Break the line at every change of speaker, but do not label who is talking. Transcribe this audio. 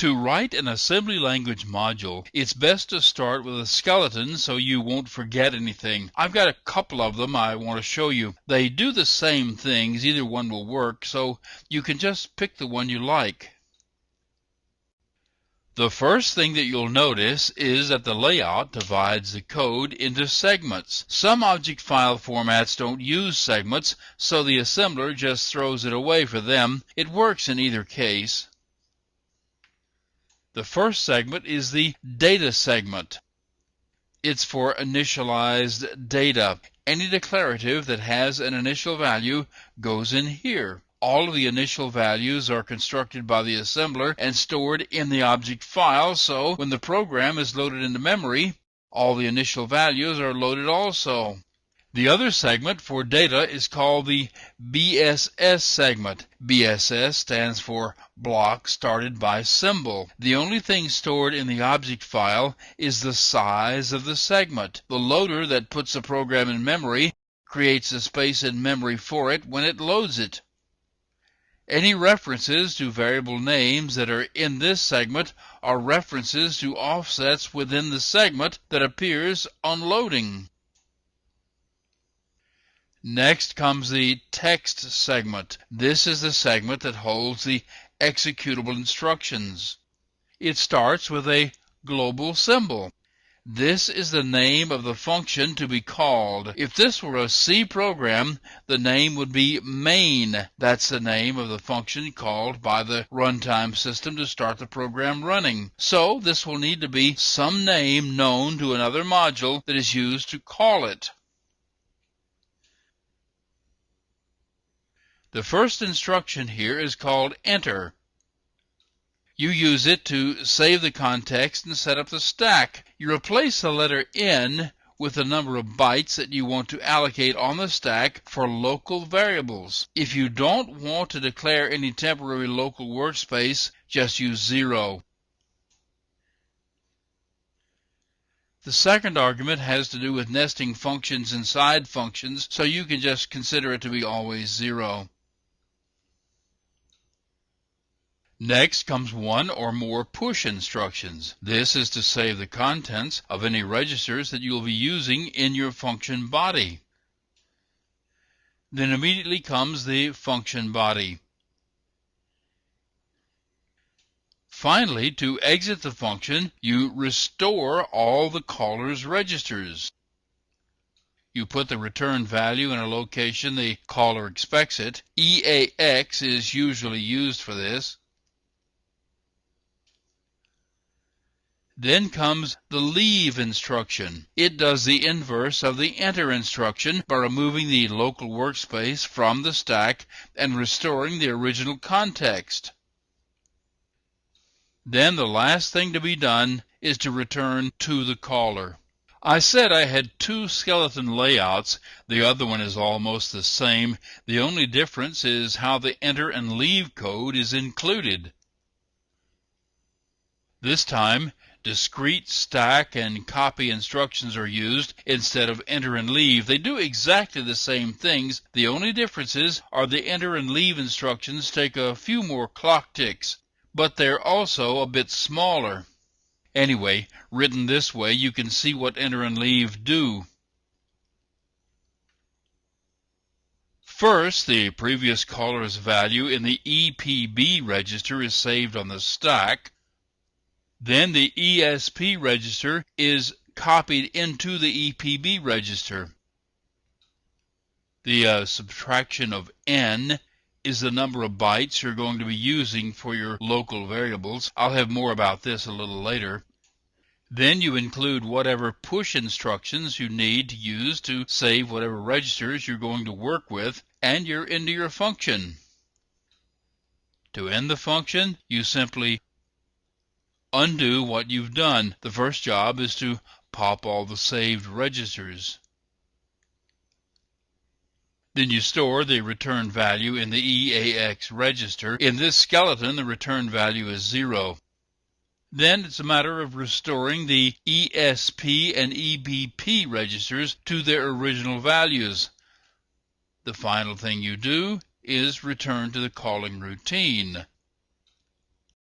To write an assembly language module, it's best to start with a skeleton so you won't forget anything. I've got a couple of them I want to show you. They do the same things, either one will work, so you can just pick the one you like. The first thing that you'll notice is that the layout divides the code into segments. Some object file formats don't use segments, so the assembler just throws it away for them. It works in either case. The first segment is the data segment. It's for initialized data. Any declarative that has an initial value goes in here. All of the initial values are constructed by the assembler and stored in the object file, so when the program is loaded into memory, all the initial values are loaded also. The other segment for data is called the BSS segment. BSS stands for block started by symbol. The only thing stored in the object file is the size of the segment. The loader that puts the program in memory creates a space in memory for it when it loads it. Any references to variable names that are in this segment are references to offsets within the segment that appears on loading. Next comes the text segment. This is the segment that holds the executable instructions. It starts with a global symbol. This is the name of the function to be called. If this were a C program, the name would be main. That's the name of the function called by the runtime system to start the program running. So this will need to be some name known to another module that is used to call it. The first instruction here is called enter. You use it to save the context and set up the stack. You replace the letter N with the number of bytes that you want to allocate on the stack for local variables. If you don't want to declare any temporary local workspace, just use 0. The second argument has to do with nesting functions inside functions, so you can just consider it to be always 0. Next comes one or more push instructions. This is to save the contents of any registers that you will be using in your function body. Then immediately comes the function body. Finally, to exit the function, you restore all the caller's registers. You put the return value in a location the caller expects it. EAX is usually used for this. Then comes the leave instruction. It does the inverse of the enter instruction by removing the local workspace from the stack and restoring the original context. Then the last thing to be done is to return to the caller. I said I had two skeleton layouts. The other one is almost the same. The only difference is how the enter and leave code is included. This time, discrete stack and copy instructions are used instead of enter and leave. They do exactly the same things. The only differences are the enter and leave instructions take a few more clock ticks, but they're also a bit smaller. Anyway, written this way, you can see what enter and leave do. First, the previous caller's value in the EPB register is saved on the stack. Then the ESP register is copied into the EPB register. The subtraction of N is the number of bytes you're going to be using for your local variables. I'll have more about this a little later. Then you include whatever push instructions you need to use to save whatever registers you're going to work with, and you're into your function. To end the function, you simply undo what you've done. The first job is to pop all the saved registers. Then you store the return value in the EAX register. In this skeleton, the return value is 0. Then it's a matter of restoring the ESP and EBP registers to their original values. The final thing you do is return to the calling routine.